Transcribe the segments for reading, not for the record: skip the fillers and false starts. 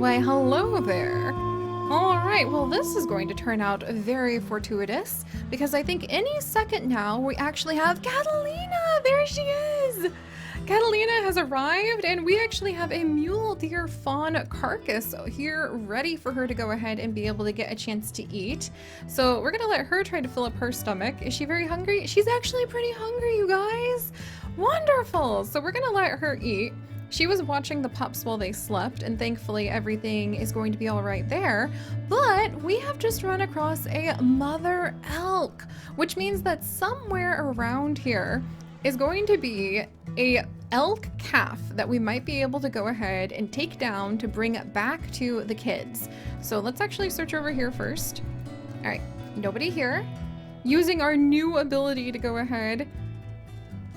Why, hello there. Alright, well this is going to turn out very fortuitous, because I think any second now we actually have Catalina! There she is! Catalina has arrived, and we actually have a mule deer fawn carcass here ready for her to go ahead and be able to get a chance to eat. So we're gonna let her try to fill up her stomach. Is she very hungry? She's actually pretty hungry, you guys! Wonderful! So we're gonna let her eat. She was watching the pups while they slept, and thankfully everything is going to be all right there. But we have just run across a mother elk, which means that somewhere around here is going to be a elk calf that we might be able to go ahead and take down to bring it back to the kids. So let's actually search over here first. All right, nobody here. Using our new ability to go ahead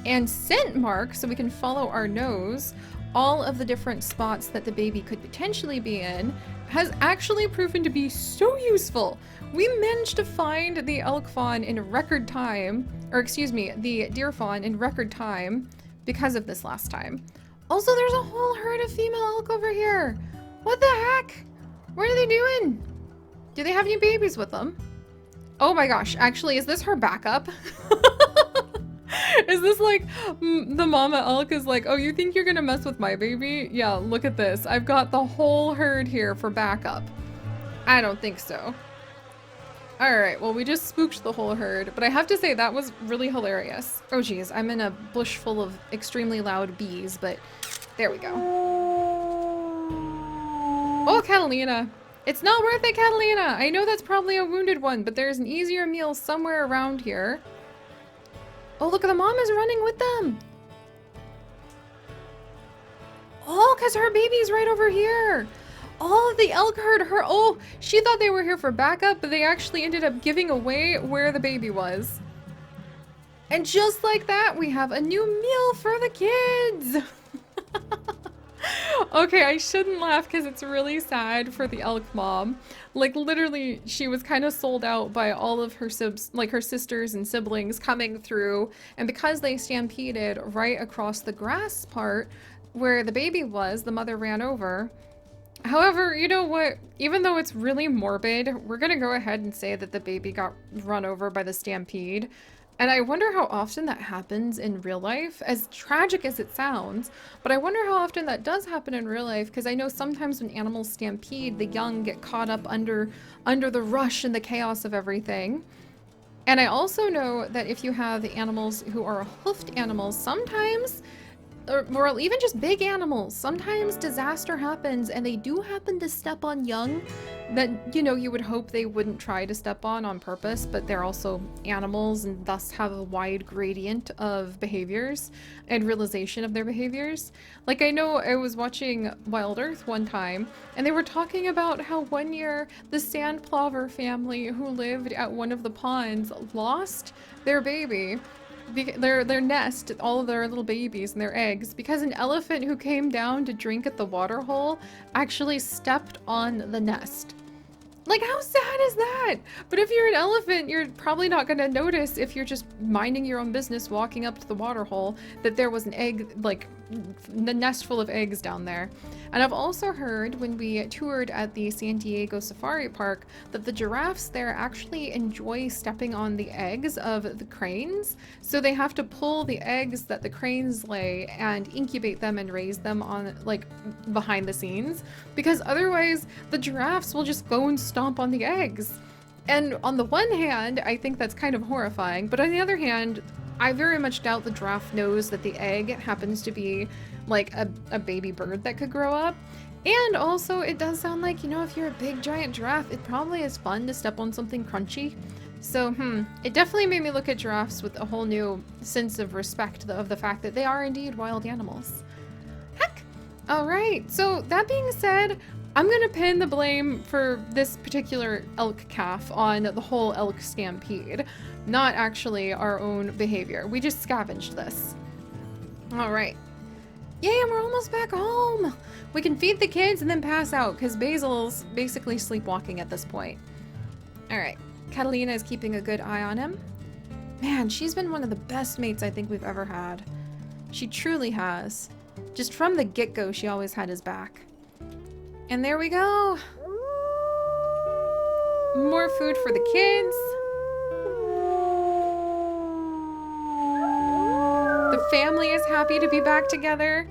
and scent mark so we can follow our nose all of the different spots that the baby could potentially be in has actually proven to be so useful. We managed to find the elk fawn in record time, or excuse me, the deer fawn in record time because of this last time. Also, there's a whole herd of female elk over here. What the heck? What are they doing? Do they have any babies with them? Oh my gosh, actually, is this her backup? Is this like the mama elk is like, oh, you think you're gonna mess with my baby? Yeah, look at this. I've got the whole herd here for backup. I don't think so. Alright, well, we just spooked the whole herd, but I have to say that was really hilarious. Oh geez, I'm in a bush full of extremely loud bees, but there we go. Oh, Catalina. It's not worth it, Catalina. I know that's probably a wounded one, but there's an easier meal somewhere around here. Oh, look, the mom is running with them. Oh, because her baby's right over here. Oh, the elk herd her. Oh, she thought they were here for backup, but they actually ended up giving away where the baby was. And just like that, we have a new meal for the kids. Okay, I shouldn't laugh because it's really sad for the elk mom. Like, literally, she was kind of sold out by all of her her sisters and siblings coming through, and because they stampeded right across the grass part where the baby was, the mother ran over. However, you know what? Even though it's really morbid, we're gonna go ahead and say that the baby got run over by the stampede. And I wonder how often that happens in real life, as tragic as it sounds, but I wonder how often that does happen in real life, because I know sometimes when animals stampede, the young get caught up under the rush and the chaos of everything. And I also know that if you have animals who are hoofed animals, sometimes, or even just big animals, sometimes disaster happens and they do happen to step on young that, you know, you would hope they wouldn't try to step on purpose, but they're also animals and thus have a wide gradient of behaviors and realization of their behaviors. Like, I know I was watching Wild Earth one time and they were talking about how one year the sand plover family who lived at one of the ponds lost their baby, their nest, all of their little babies and their eggs, because an elephant who came down to drink at the water hole actually stepped on the nest. Like, how sad is that? But if you're an elephant, you're probably not going to notice, if you're just minding your own business walking up to the water hole, that there was an egg, like the nest full of eggs down there. And I've also heard when we toured at the San Diego Safari Park that the giraffes there actually enjoy stepping on the eggs of the cranes. So they have to pull the eggs that the cranes lay and incubate them and raise them on, like, behind the scenes, because otherwise the giraffes will just go and stomp on the eggs. And on the one hand, I think that's kind of horrifying, but on the other hand, I very much doubt the giraffe knows that the egg happens to be like a baby bird that could grow up. And also, it does sound like, you know, if you're a big giant giraffe, it probably is fun to step on something crunchy. So, it definitely made me look at giraffes with a whole new sense of respect of the fact that they are indeed wild animals. Heck! Alright, so that being said, I'm gonna pin the blame for this particular elk calf on the whole elk stampede, not actually our own behavior. We just scavenged this. Alright. Yay, and we're almost back home! We can feed the kids and then pass out, because Basil's basically sleepwalking at this point. Alright, Catalina is keeping a good eye on him. Man, she's been one of the best mates I think we've ever had. She truly has. Just from the get-go, she always had his back. And there we go. More food for the kids. The family is happy to be back together.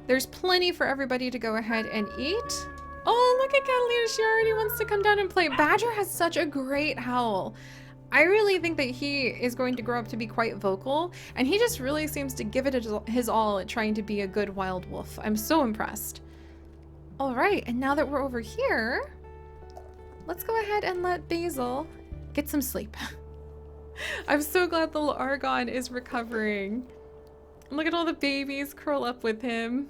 There's plenty for everybody to go ahead and eat. Oh, look at Catalina. She already wants to come down and play. Badger has such a great howl. I really think that he is going to grow up to be quite vocal, and he just really seems to give it his all at trying to be a good wild wolf. I'm so impressed. All right, and now that we're over here, let's go ahead and let Basil get some sleep. I'm so glad the little Argon is recovering. Look at all the babies curl up with him.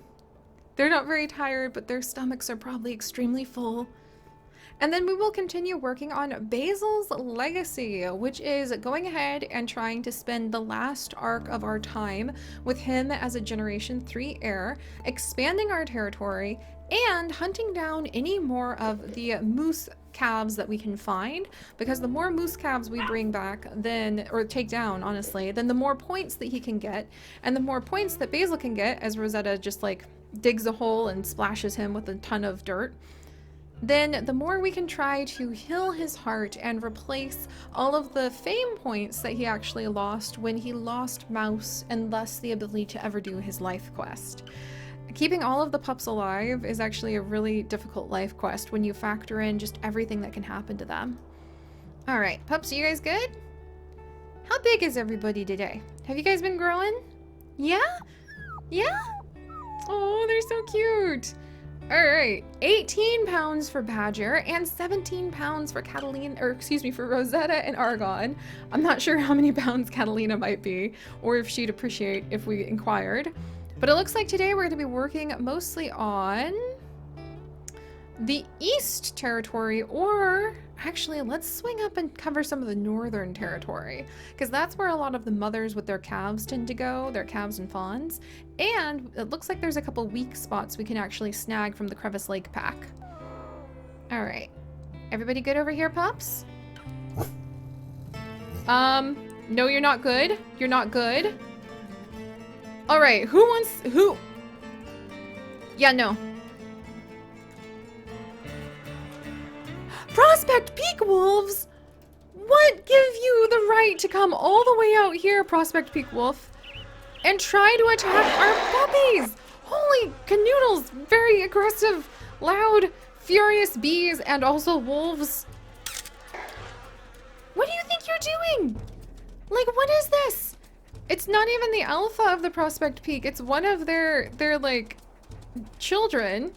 They're not very tired, but their stomachs are probably extremely full. And then we will continue working on Basil's legacy, which is going ahead and trying to spend the last arc of our time with him as a Generation 3 heir, expanding our territory, and hunting down any more of the moose calves that we can find, because the more moose calves we bring back, then, or take down, honestly, then the more points that he can get, and the more points that Basil can get, as Rosetta just like digs a hole and splashes him with a ton of dirt, then the more we can try to heal his heart and replace all of the fame points that he actually lost when he lost Mouse, and thus the ability to ever do his life quest. Keeping all of the pups alive is actually a really difficult life quest when you factor in just everything that can happen to them. All right, pups, are you guys good? How big is everybody today? Have you guys been growing? Yeah? Yeah? Oh, they're so cute. All right, 18 pounds for Badger and 17 pounds for Catalina, or excuse me, for Rosetta and Argon. I'm not sure how many pounds Catalina might be, or if she'd appreciate if we inquired. But it looks like today we're going to be working mostly on the East Territory, or actually let's swing up and cover some of the Northern Territory, because that's where a lot of the mothers with their calves tend to go, their calves and fawns. And it looks like there's a couple weak spots we can actually snag from the Crevice Lake pack. All right, everybody good over here, pups? No, you're not good. You're not good. All right, who? Yeah, no. Prospect Peak wolves? What give you the right to come all the way out here, Prospect Peak wolf, and try to attack our puppies? Holy canoodles, very aggressive, loud, furious bees, and also wolves. What do you think you're doing? Like, what is this? It's not even the alpha of the Prospect Peak. It's one of their like children.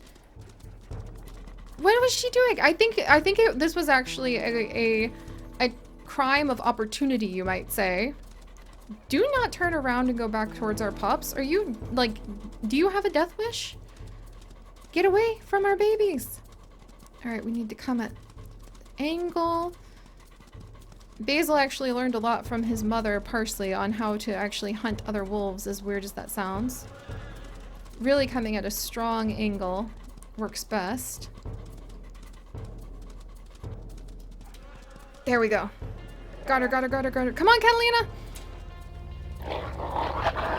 What was she doing? I think this was actually a crime of opportunity, you might say. Do not turn around and go back towards our pups. Are you like, do you have a death wish? Get away from our babies. All right, we need to come at angle. Basil actually learned a lot from his mother, Parsley, on how to actually hunt other wolves, as weird as that sounds. Really coming at a strong angle works best. There we go. Got her, got her, got her, got her. Come on, Catalina!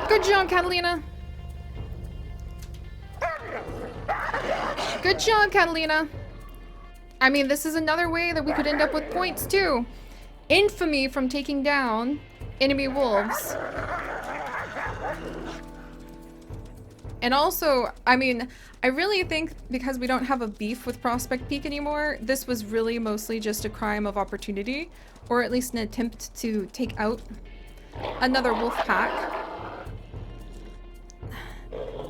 Good job, Catalina! Good job, Catalina! I mean, this is another way that we could end up with points, too. Infamy from taking down enemy wolves. And also, I mean, I really think because we don't have a beef with Prospect Peak anymore, this was really mostly just a crime of opportunity, or at least an attempt to take out another wolf pack.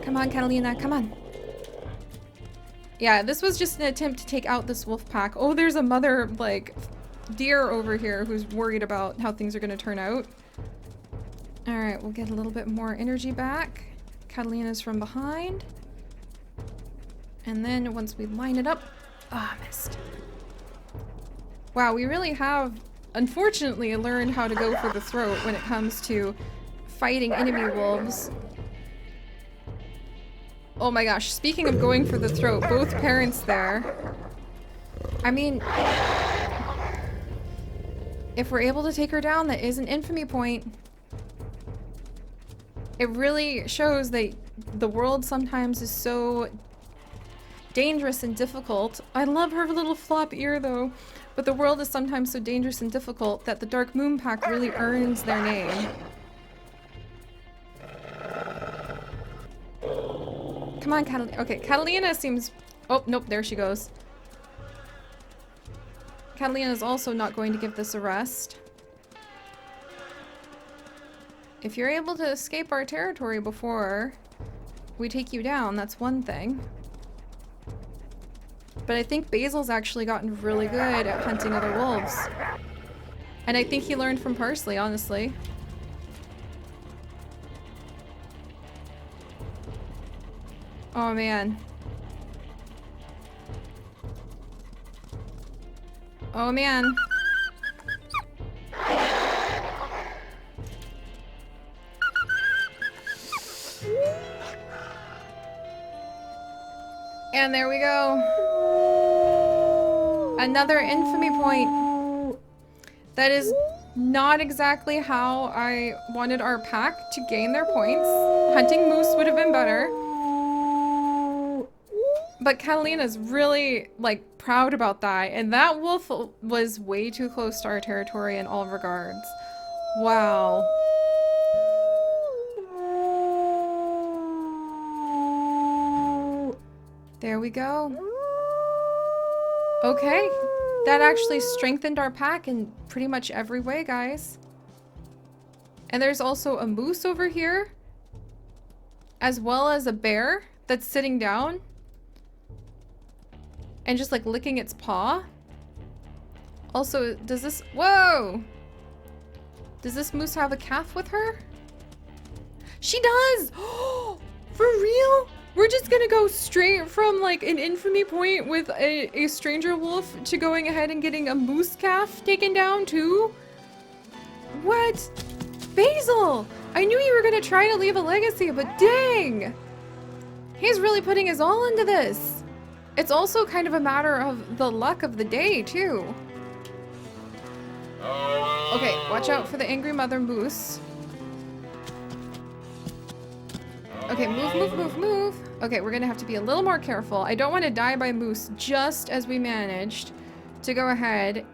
Come on, Catalina, come on. Yeah, this was just an attempt to take out this wolf pack. Oh, there's a mother, like, deer over here who's worried about how things are going to turn out. All right, we'll get a little bit more energy back. Catalina's from behind. And then once we line it up... Ah, oh, missed. Wow, we really have, unfortunately, learned how to go for the throat when it comes to fighting enemy wolves. Oh my gosh, speaking of going for the throat, both parents there. I mean... if we're able to take her down, that is an infamy point. It really shows that the world sometimes is so dangerous and difficult. I love her little flop ear though. But the world is sometimes so dangerous and difficult that the Dark Moon Pack really earns their name. Come on, Catalina. Okay, Catalina seems... Oh, nope, there she goes. Catalina is also not going to give this a rest. If you're able to escape our territory before we take you down, that's one thing. But I think Basil's actually gotten really good at hunting other wolves. And I think he learned from Parsley, honestly. Oh man. Oh man. And there we go. Another infamy point. That is not exactly how I wanted our pack to gain their points. Hunting moose would have been better. But Catalina's really, like, proud about that. And that wolf was way too close to our territory in all regards. Wow. There we go. Okay. That actually strengthened our pack in pretty much every way, guys. And there's also a moose over here, as well as a bear that's sitting down and just like licking its paw. Also, does this... Whoa! Does this moose have a calf with her? She does! For real? We're just gonna go straight from like an infamy point with a stranger wolf to going ahead and getting a moose calf taken down too? What? Basil! I knew you were gonna try to leave a legacy, but dang! He's really putting his all into this. It's also kind of a matter of the luck of the day too. Okay, watch out for the angry mother moose. Okay, move, move, move, move. Okay, we're gonna have to be a little more careful. I don't want to die by moose just as we managed to go ahead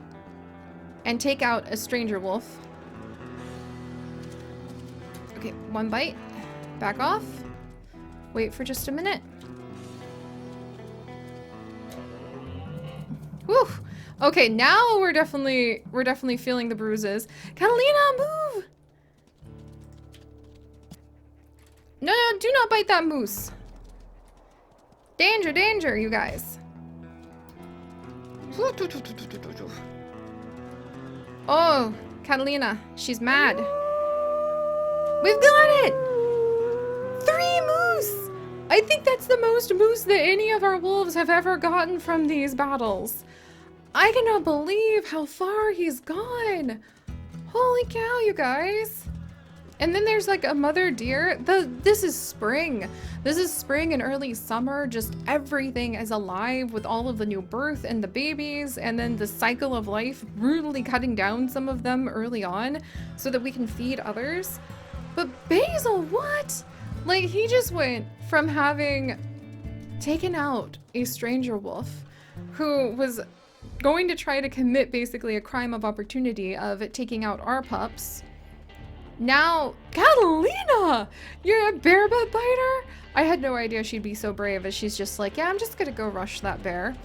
and take out a stranger wolf. Okay, one bite. Back off. Wait for just a minute. Whew. Okay, now we're definitely feeling the bruises. Catalina, move! No, no, do not bite that moose. Danger, danger, you guys. Oh, Catalina, she's mad. We've got it! 3 moose! I think that's the most moose that any of our wolves have ever gotten from these battles. I cannot believe how far he's gone. Holy cow, you guys. And then there's like a mother deer. This is spring. This is spring and early summer. Just everything is alive with all of the new birth and the babies, and then the cycle of life, brutally cutting down some of them early on so that we can feed others. But Basil, what? Like, he just went from having taken out a stranger wolf who was going to try to commit basically a crime of opportunity of taking out our pups. Now, Catalina! You're a bear butt biter? I had no idea she'd be so brave as she's just like, yeah, I'm just gonna go rush that bear.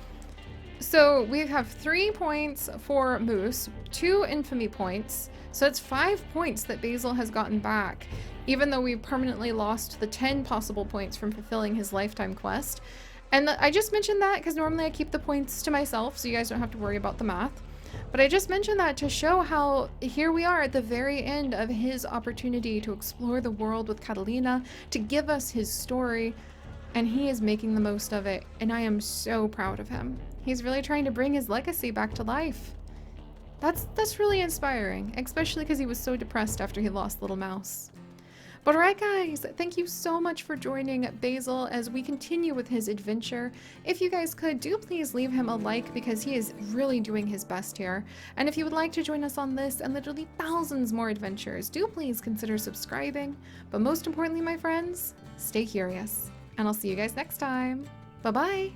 So we have 3 points for Moose, 2 infamy points. So it's 5 points that Basil has gotten back, even though we permanently lost the 10 possible points from fulfilling his lifetime quest. And I just mentioned that because normally I keep the points to myself, so you guys don't have to worry about the math. But I just mentioned that to show how here we are at the very end of his opportunity to explore the world with Catalina, to give us his story, and he is making the most of it, and I am so proud of him. He's really trying to bring his legacy back to life. That's really inspiring, especially because he was so depressed after he lost Little Mouse. But alright guys, thank you so much for joining Basil as we continue with his adventure. If you guys could, do please leave him a like because he is really doing his best here. And if you would like to join us on this and literally thousands more adventures, do please consider subscribing. But most importantly, my friends, stay curious. And I'll see you guys next time. Bye-bye!